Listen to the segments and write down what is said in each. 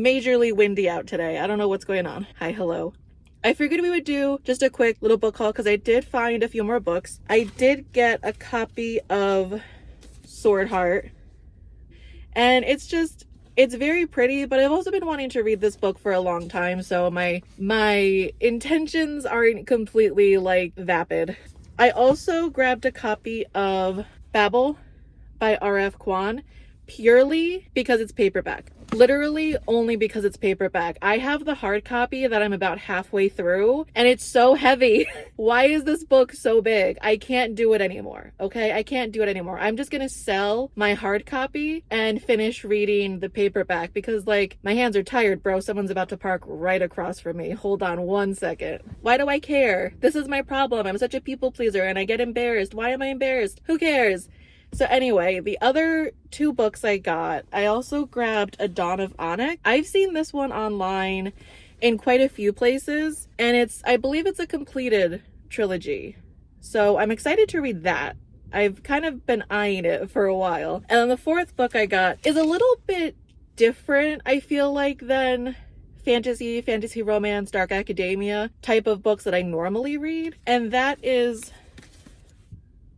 majorly windy out today. I don't know what's going on. Hi, hello. I figured we would do just a quick little book haul because I did find a few more books. I did get a copy of Swordheart, and it's very pretty, but I've also been wanting to read this book for a long time, so my intentions aren't completely like vapid. I also grabbed a copy of Babel by R.F. Kuang purely because it's paperback. Literally only because it's paperback. I have the hard copy that I'm about halfway through, and it's so heavy. Why is this book so big? I can't do it anymore, okay? I can't do it anymore. I'm just gonna sell my hard copy and finish reading the paperback because, like, my hands are tired, bro. Someone's about to park right across from me. Hold on 1 second. Why do I care? This is my problem. I'm such a people pleaser and I get embarrassed. Why am I embarrassed? Who cares? So anyway, the other 2 books I got, I also grabbed A Dawn of Onyx. I've seen this one online in quite a few places, and I believe it's a completed trilogy. So I'm excited to read that. I've kind of been eyeing it for a while. And then the 4th book I got is a little bit different, I feel like, than fantasy romance, dark academia type of books that I normally read. And that is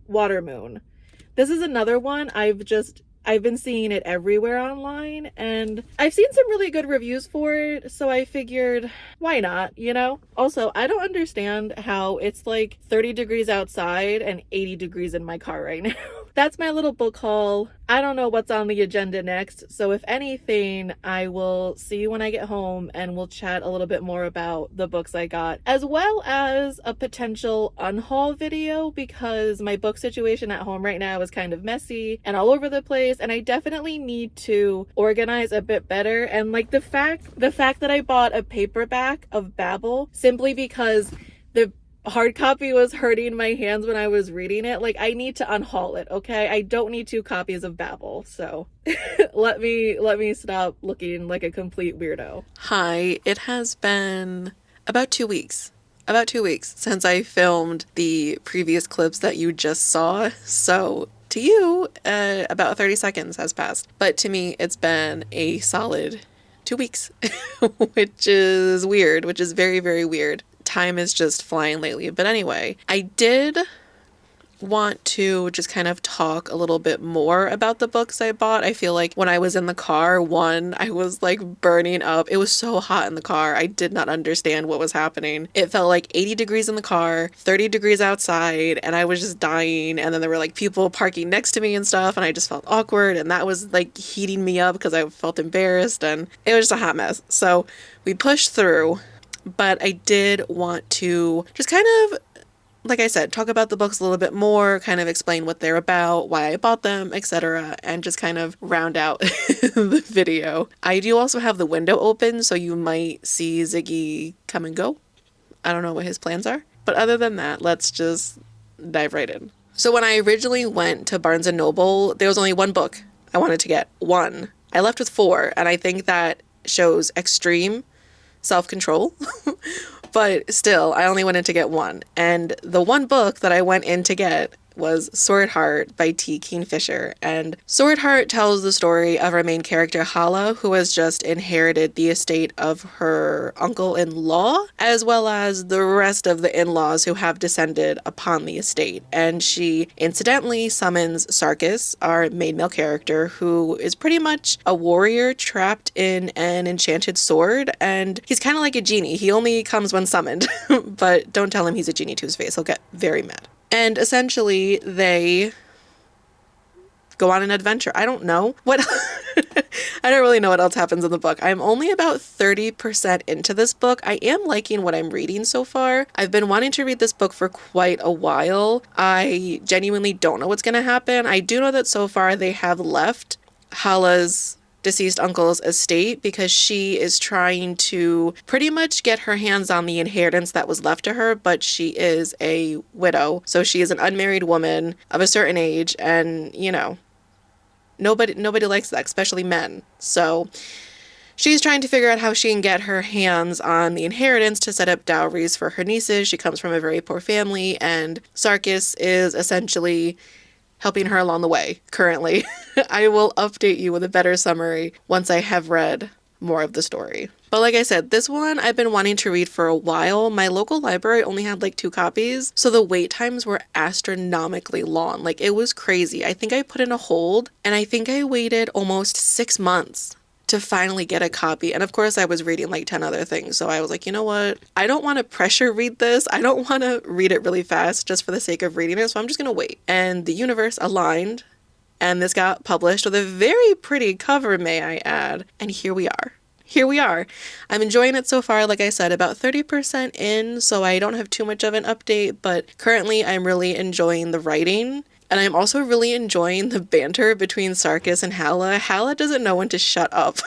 Watermoon. This is another one I've been seeing it everywhere online, and I've seen some really good reviews for it, so I figured, why not, you know? Also, I don't understand how it's like 30 degrees outside and 80 degrees in my car right now. That's my little book haul. I don't know what's on the agenda next, so if anything, I will see you when I get home and we'll chat a little bit more about the books I got, as well as a potential unhaul video, because my book situation at home right now is kind of messy and all over the place, and I definitely need to organize a bit better. And like the fact that I bought a paperback of Babel simply because the hard copy was hurting my hands when I was reading it, like, I need to unhaul it, okay? I don't need 2 copies of Babel, so let me stop looking like a complete weirdo. Hi, it has been about 2 weeks. About 2 weeks since I filmed the previous clips that you just saw, so to you, about 30 seconds has passed. But to me, it's been a solid 2 weeks, which is weird, which is very, very weird. Time is just flying lately. But anyway, I did want to just kind of talk a little bit more about the books I bought. I feel like when I was in the car, I was like burning up. It was so hot in the car. I did not understand what was happening. It felt like 80 degrees in the car, 30 degrees outside, and I was just dying. And then there were like people parking next to me and stuff, and I just felt awkward, and that was like heating me up because I felt embarrassed, and it was just a hot mess. So we pushed through, but I did want to just kind of, like I said, talk about the books a little bit more, kind of explain what they're about, why I bought them, etc., and just kind of round out the video. I do also have the window open, so you might see Ziggy come and go. I don't know what his plans are. But other than that, let's just dive right in. So when I originally went to Barnes & Noble, there was only 1 book I wanted to get. 1. I left with 4, and I think that shows extreme self-control. But still, I only went in to get 1. And the 1 book that I went in to get was Swordheart by T. Kingfisher. And Swordheart tells the story of our main character, Hala, who has just inherited the estate of her uncle-in-law, as well as the rest of the in-laws who have descended upon the estate. And she incidentally summons Sarkis, our main male character, who is pretty much a warrior trapped in an enchanted sword. And he's kind of like a genie. He only comes when summoned. But don't tell him he's a genie to his face. He'll get very mad. And essentially, they go on an adventure. I don't know what I don't really know what else happens in the book. I'm only about 30% into this book. I am liking what I'm reading so far. I've been wanting to read this book for quite a while. I genuinely don't know what's going to happen. I do know that so far they have left Hala's deceased uncle's estate because she is trying to pretty much get her hands on the inheritance that was left to her, but she is a widow. So she is an unmarried woman of a certain age, and, you know, nobody likes that, especially men. So she's trying to figure out how she can get her hands on the inheritance to set up dowries for her nieces. She comes from a very poor family, and Sarkis is essentially helping her along the way currently. I will update you with a better summary once I have read more of the story. But like I said, this one I've been wanting to read for a while. My local library only had like 2 copies, so the wait times were astronomically long. Like it was crazy. I think I put in a hold and I think I waited almost 6 months to finally get a copy. And of course I was reading like 10 other things. So I was like, you know what? I don't want to pressure read this. I don't want to read it really fast just for the sake of reading it. So I'm just going to wait. And the universe aligned and this got published with a very pretty cover, may I add. And here we are. Here we are. I'm enjoying it so far, like I said, about 30% in, so I don't have too much of an update, but currently I'm really enjoying the writing. And I'm also really enjoying the banter between Sarkis and Hala. Hala doesn't know when to shut up.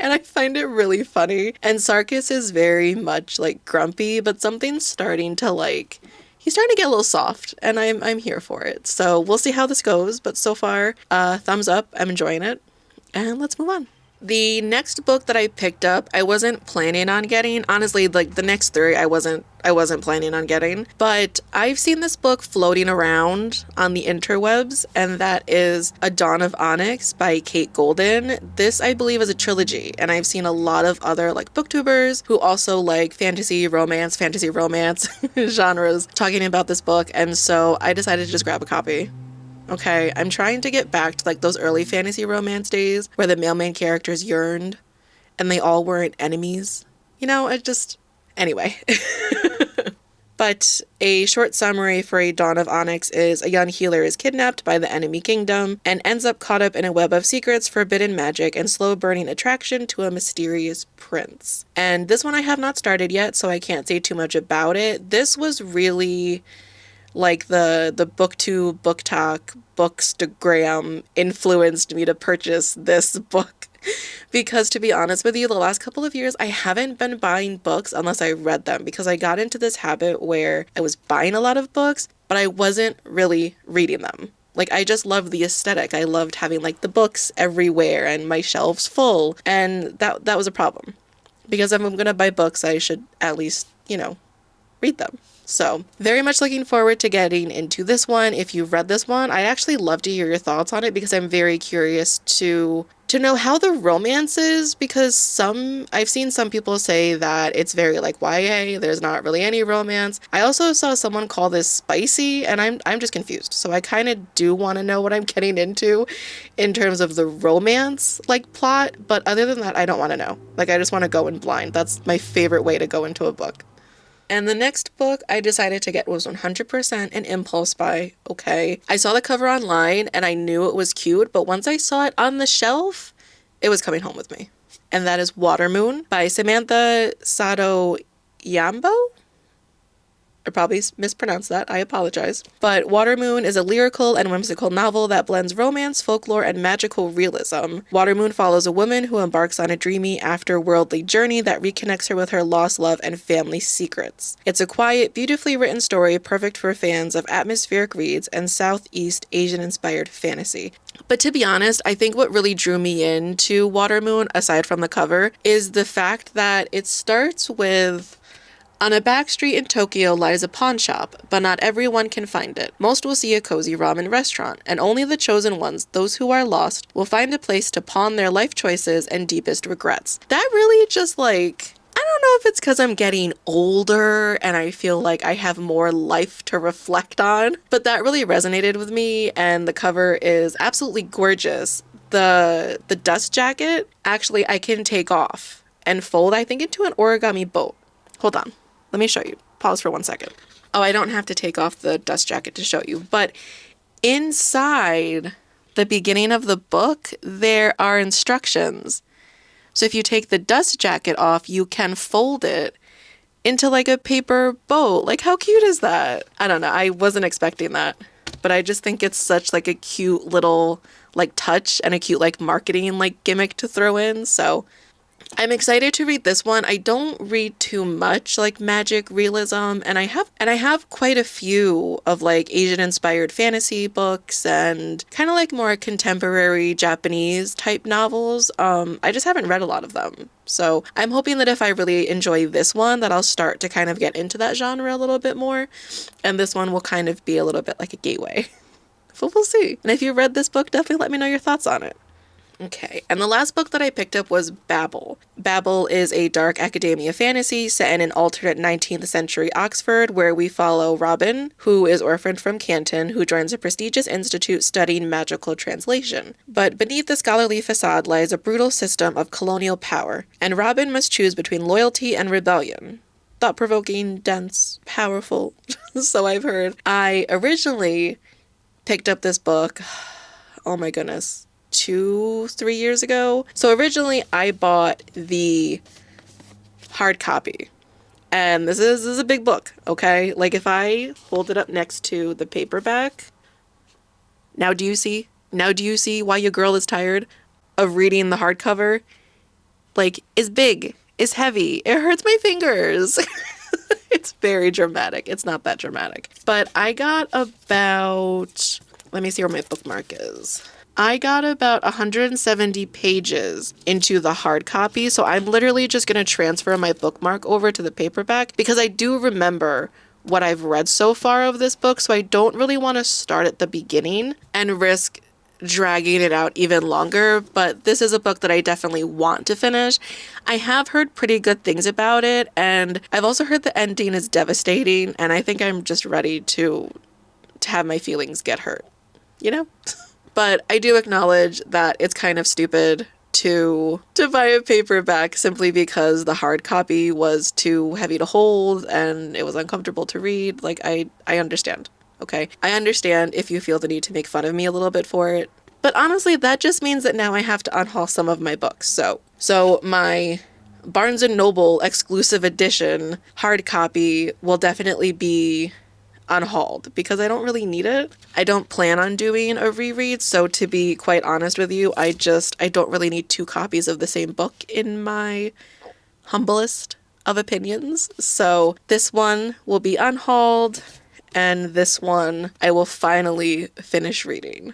And I find it really funny. And Sarkis is very much like grumpy, but something's starting to like, he's starting to get a little soft, and I'm here for it. So we'll see how this goes, but so far, thumbs up. I'm enjoying it. And let's move on. The next book that I picked up, I wasn't planning on getting. Honestly, like the next 3, I wasn't planning on getting. But I've seen this book floating around on the interwebs, and that is A Dawn of Onyx by Kate Golden. This, I believe, is a trilogy, and I've seen a lot of other like booktubers who also like fantasy romance genres talking about this book, and so I decided to just grab a copy. Okay, I'm trying to get back to like those early fantasy romance days where the male main characters yearned and they all weren't enemies. You know, anyway. But a short summary for A Dawn of Onyx is a young healer is kidnapped by the enemy kingdom and ends up caught up in a web of secrets, forbidden magic, and slow-burning attraction to a mysterious prince. And this one I have not started yet, so I can't say too much about it. This was really like the booktube, book talk, bookstagram influenced me to purchase this book. Because to be honest with you, the last couple of years, I haven't been buying books unless I read them, because I got into this habit where I was buying a lot of books, but I wasn't really reading them. Like, I just loved the aesthetic. I loved having like the books everywhere and my shelves full. And that was a problem, because if I'm going to buy books, I should at least, read them. So very much looking forward to getting into this one. If you've read this one, I'd actually love to hear your thoughts on it, because I'm very curious to know how the romance is, because I've seen some people say that it's very like YA, there's not really any romance. I also saw someone call this spicy, and I'm just confused. So I kind of do want to know what I'm getting into in terms of the romance like plot, but other than that, I don't want to know. Like, I just want to go in blind. That's my favorite way to go into a book. And the next book I decided to get was 100% an impulse buy. Okay. I saw the cover online and I knew it was cute, but once I saw it on the shelf, it was coming home with me. And that is Watermoon by Samantha Sotto Yambao. I probably mispronounced that. I apologize. But Watermoon is a lyrical and whimsical novel that blends romance, folklore, and magical realism. Watermoon follows a woman who embarks on a dreamy, after-worldly journey that reconnects her with her lost love and family secrets. It's a quiet, beautifully written story perfect for fans of atmospheric reads and Southeast Asian-inspired fantasy. But to be honest, I think what really drew me into Watermoon, aside from the cover, is the fact that it starts with, on a back street in Tokyo lies a pawn shop, but not everyone can find it. Most will see a cozy ramen restaurant, and only the chosen ones, those who are lost, will find a place to pawn their life choices and deepest regrets. That really just like, I don't know if it's because I'm getting older and I feel like I have more life to reflect on, but that really resonated with me, and the cover is absolutely gorgeous. The dust jacket, actually I can take off and fold, I think, into an origami boat. Hold on. Let me show you. Pause for 1 second. Oh, I don't have to take off the dust jacket to show you, but inside the beginning of the book, there are instructions. So if you take the dust jacket off, you can fold it into like a paper boat. Like, how cute is that? I don't know. I wasn't expecting that, but I just think it's such like a cute little like touch and a cute like marketing like gimmick to throw in. So I'm excited to read this one. I don't read too much like magic realism, and I have quite a few of like Asian inspired fantasy books and kind of like more contemporary Japanese type novels. I just haven't read a lot of them. So I'm hoping that if I really enjoy this one, that I'll start to kind of get into that genre a little bit more, and this one will kind of be a little bit like a gateway. But we'll see. And if you read this book, definitely let me know your thoughts on it. Okay, and the last book that I picked up was Babel. Babel is a dark academia fantasy set in an alternate 19th century Oxford where we follow Robin, who is orphaned from Canton, who joins a prestigious institute studying magical translation. But beneath the scholarly facade lies a brutal system of colonial power, and Robin must choose between loyalty and rebellion. Thought-provoking, dense, powerful, so I've heard. I originally picked up this book, oh my goodness, 2-3 years ago. So originally I bought the hard copy, and this is a big book, okay? Like if I hold it up next to the paperback, now do you see why your girl is tired of reading the hardcover? Like, it's big, it's heavy, it hurts my fingers. It's very dramatic. It's not that dramatic. But I got about, let me see where my bookmark is. I got about 170 pages into the hard copy, so I'm literally just going to transfer my bookmark over to the paperback because I do remember what I've read so far of this book, so I don't really want to start at the beginning and risk dragging it out even longer, but this is a book that I definitely want to finish. I have heard pretty good things about it, and I've also heard the ending is devastating, and I think I'm just ready to have my feelings get hurt, you know? But I do acknowledge that it's kind of stupid to buy a paperback simply because the hard copy was too heavy to hold and it was uncomfortable to read. Like, I understand, okay? I understand if you feel the need to make fun of me a little bit for it. But honestly, that just means that now I have to unhaul some of my books. So my Barnes & Noble exclusive edition hard copy will definitely be unhauled because I don't really need it. I don't plan on doing a reread, so to be quite honest with you, I don't really need 2 copies of the same book in my humblest of opinions. So this one will be unhauled, and this one I will finally finish reading.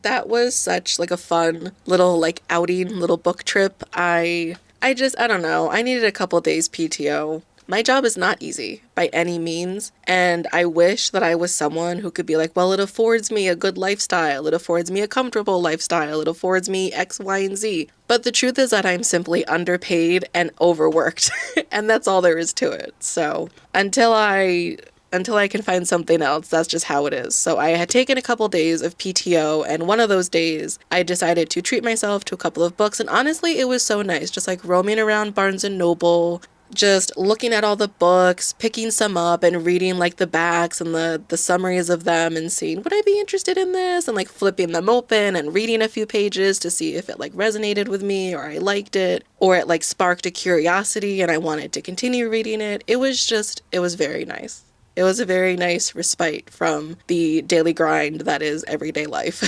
That was such like a fun little like outing, little book trip. I don't know. I needed a couple days PTO. My job is not easy by any means, and I wish that I was someone who could be like, well, it affords me a good lifestyle, it affords me a comfortable lifestyle, it affords me X, Y, and Z. But the truth is that I'm simply underpaid and overworked, and that's all there is to it. So until I can find something else, that's just how it is. So I had taken a couple days of PTO, and one of those days I decided to treat myself to a couple of books, and honestly, it was so nice, just like roaming around Barnes & Noble, just looking at all the books, picking some up and reading like the backs and the summaries of them and seeing, would I be interested in this? And like flipping them open and reading a few pages to see if it like resonated with me or I liked it or it like sparked a curiosity and I wanted to continue reading it. It was very nice. It was a very nice respite from the daily grind that is everyday life.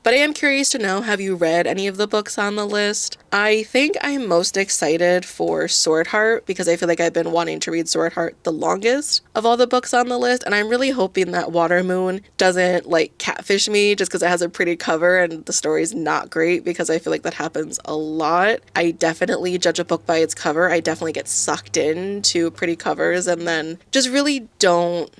But I am curious to know, have you read any of the books on the list? I think I'm most excited for Swordheart because I feel like I've been wanting to read Swordheart the longest of all the books on the list, and I'm really hoping that Watermoon doesn't like catfish me just because it has a pretty cover and the story's not great, because I feel like that happens a lot. I definitely judge a book by its cover. I definitely get sucked into pretty covers and then just really don't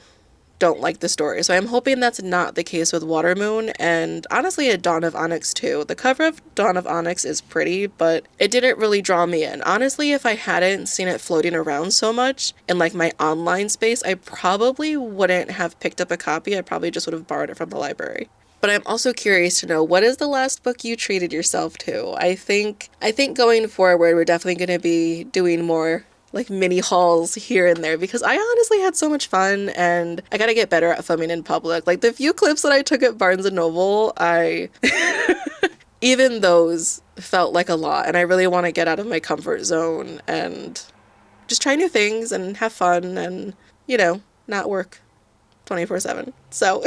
like the story. So I'm hoping that's not the case with Watermoon, and honestly at Dawn of Onyx too. The cover of Dawn of Onyx is pretty, but it didn't really draw me in. Honestly, if I hadn't seen it floating around so much in like my online space, I probably wouldn't have picked up a copy. I probably just would have borrowed it from the library. But I'm also curious to know, what is the last book you treated yourself to? I think going forward, we're definitely going to be doing more like mini hauls here and there because I honestly had so much fun and I gotta get better at filming in public. Like the few clips that I took at Barnes & Noble, even those felt like a lot, and I really want to get out of my comfort zone and just try new things and have fun and, not work 24/7. So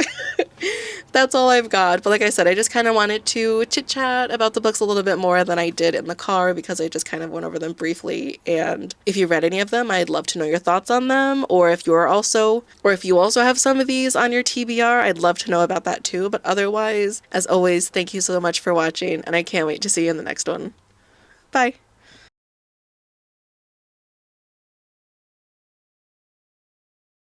that's all I've got. But like I said, I just kind of wanted to chit chat about the books a little bit more than I did in the car because I just kind of went over them briefly. And if you read any of them, I'd love to know your thoughts on them, or if you also have some of these on your TBR, I'd love to know about that too. But otherwise, as always, thank you so much for watching, and I can't wait to see you in the next one. Bye.